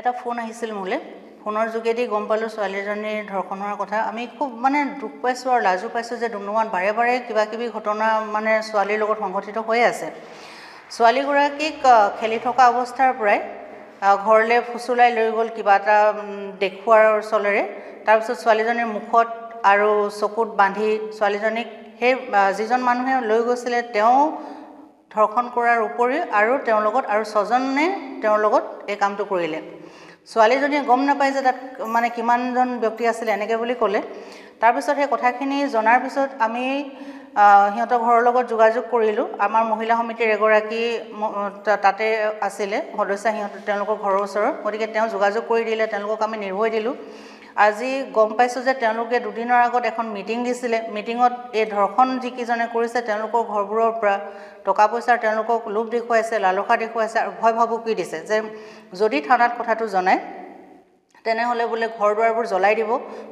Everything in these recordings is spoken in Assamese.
এটা ফোন আহিছিল মোলে ফোনৰ যোগেদি গম পালোঁ ছোৱালীজনীৰ ধৰ্ষণৰ কথা আমি খুব মানে দুখ পাইছোঁ আৰু লাজো পাইছোঁ যে ডুমডুমাত বাৰে বাৰে কিবা কিবি ঘটনা মানে ছোৱালীৰ লগত সংঘটিত হৈ আছে ছোৱালীগৰাকীক খেলি থকা অৱস্থাৰ পৰাই ঘৰলৈ ফুচুলাই লৈ গ'ল কিবা এটা দেখুৱাৰ চলেৰে তাৰপিছত ছোৱালীজনীৰ মুখত আৰু চকুত বান্ধি ছোৱালীজনীক সেই যিজন মানুহে লৈ গৈছিলে তেওঁ ধৰ্ষণ কৰাৰ উপৰিও আৰু তেওঁৰ লগত আৰু ছজনে তেওঁৰ লগত এই কামটো কৰিলে ছোৱালীজনীয়ে গম নাপায় যে তাত মানে কিমানজন ব্যক্তি আছিল এনেকৈ বুলি ক'লে তাৰপিছত সেই কথাখিনি জনাৰ পিছত আমি সিহঁতৰ ঘৰৰ লগত যোগাযোগ কৰিলোঁ আমাৰ মহিলা সমিতিৰ এগৰাকী তাতে আছিলে সদস্যা তেওঁলোকৰ ঘৰৰ ওচৰৰ গতিকে তেওঁ যোগাযোগ কৰি দিলে তেওঁলোকক আমি নিৰ্ভয় দিলোঁ আজি গম পাইছোঁ যে তেওঁলোকে দুদিনৰ আগত এখন মিটিং দিছিলে মিটিঙত এই ধৰ্ষণ যিকেইজনে কৰিছে তেওঁলোকৰ ঘৰবোৰৰ পৰা টকা পইচাৰ তেওঁলোকক লোভ দেখুৱাইছে লালসা দেখুৱাইছে আৰু ভয় ভাবুকি দিছে যে যদি থানাত কথাটো জনায় তেনেহ'লে বোলে ঘৰ দুৱাৰবোৰ জ্বলাই দিব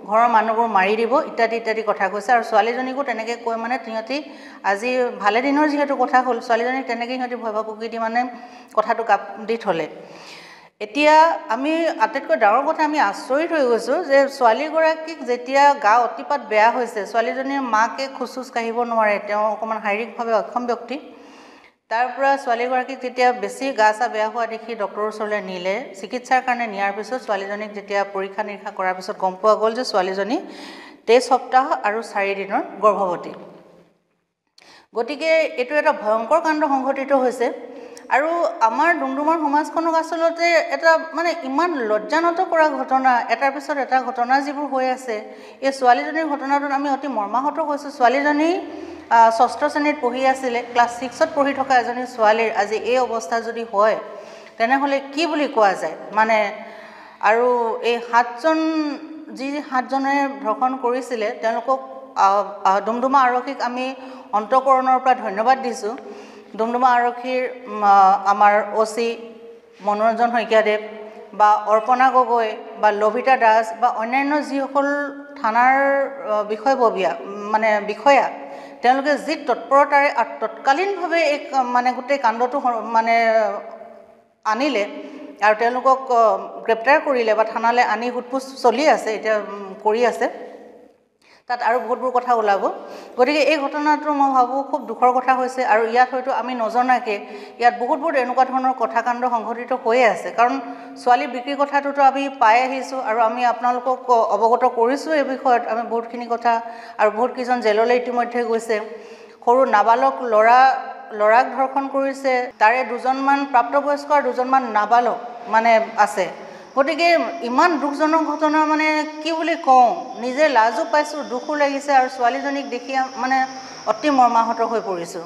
ঘৰৰ মানুহবোৰ মাৰি দিব ইত্যাদি ইত্যাদি কথা কৈছে আৰু ছোৱালীজনীকো তেনেকৈ কৈ মানে সিহঁতি আজি ভালে দিনৰ যিহেতু কথা হ'ল ছোৱালীজনীক তেনেকৈ সিহঁতি ভয় ভাবুকি দি মানে কথাটো কাপ দি থ'লে এতিয়া আমি আটাইতকৈ ডাঙৰ কথা আমি আচৰিত হৈ গৈছোঁ যে ছোৱালীগৰাকীক যেতিয়া গা অতিপাত বেয়া হৈছে ছোৱালীজনীৰ মাকে খোজ কাঢ়িব নোৱাৰে তেওঁ অকণমান শাৰীৰিকভাৱে অক্ষম ব্যক্তি তাৰ পৰা ছোৱালীগৰাকীক যেতিয়া বেছি গা চা বেয়া হোৱা দেখি ডক্টৰৰ ওচৰলৈ নিলে চিকিৎসাৰ কাৰণে নিয়াৰ পিছত ছোৱালীজনীক যেতিয়া পৰীক্ষা নিৰীক্ষা কৰাৰ পিছত গম পোৱা গ'ল যে ছোৱালীজনী 23 সপ্তাহ আৰু 4 দিনৰ গৰ্ভৱতী গতিকে এইটো এটা ভয়ংকৰ কাণ্ড সংঘটিত হৈছে আৰু আমাৰ ডুমডুমাৰ সমাজখনক আচলতে এটা মানে ইমান লজ্জানত কৰা ঘটনা এটাৰ পিছত এটা ঘটনা যিবোৰ হৈ আছে এই ছোৱালীজনীৰ ঘটনাটোত আমি অতি মৰ্মাহত হৈছোঁ ছোৱালীজনী 6ষ্ঠ শ্ৰেণীত পঢ়ি আছিলে ক্লাছ 6ত পঢ়ি থকা এজনী ছোৱালীৰ আজি এই অৱস্থা যদি হয় তেনেহ'লে কি বুলি কোৱা যায় মানে আৰু এই 7জনে ধৰ্ষণ কৰিছিলে তেওঁলোকক ডুমডুমা আৰক্ষীক আমি অন্তঃকৰণৰ পৰা ধন্যবাদ দিছোঁ ডুমডুমা আৰক্ষীৰ আমাৰ OC মনোৰঞ্জন শইকীয়াদেৱ বা অৰ্পণা গগৈ বা লভিতা দাস বা অন্যান্য যিসকল থানাৰ বিষয়ববীয়া মানে বিষয়া তেওঁলোকে যি তৎপৰতাৰে তৎকালীনভাৱে এই মানে গোটেই কাণ্ডটো মানে আনিলে আৰু তেওঁলোকক গ্ৰেপ্তাৰ কৰিলে বা থানালৈ আনি সোধপোছ চলি আছে এতিয়া কৰি আছে তাত আৰু বহুতবোৰ কথা ওলাব গতিকে এই ঘটনাটো মই ভাবোঁ খুব দুখৰ কথা হৈছে আৰু ইয়াত হয়তো আমি নজনাকৈ ইয়াত বহুতবোৰ এনেকুৱা ধৰণৰ কথাকাণ্ড সংঘটিত হৈয়ে আছে কাৰণ ছোৱালী বিক্ৰীৰ কথাটোতো আমি পাই আহিছোঁ আৰু আমি আপোনালোকক অৱগত কৰিছোঁ এই বিষয়ত আমি বহুতখিনি কথা আৰু বহুতকেইজন জেললৈ ইতিমধ্যে গৈছে সৰু নাবালক ল'ৰাক ধৰ্ষণ কৰিছে তাৰে দুজনমান প্ৰাপ্তবয়স্ক আৰু দুজনমান নাবালক মানে আছে গতিকে ইমান দুখজনক ঘটনা মানে কি বুলি কওঁ নিজে লাজো পাইছোঁ দুখো লাগিছে আৰু ছোৱালীজনীক দেখি মানে অতি মৰ্মাহত হৈ পৰিছোঁ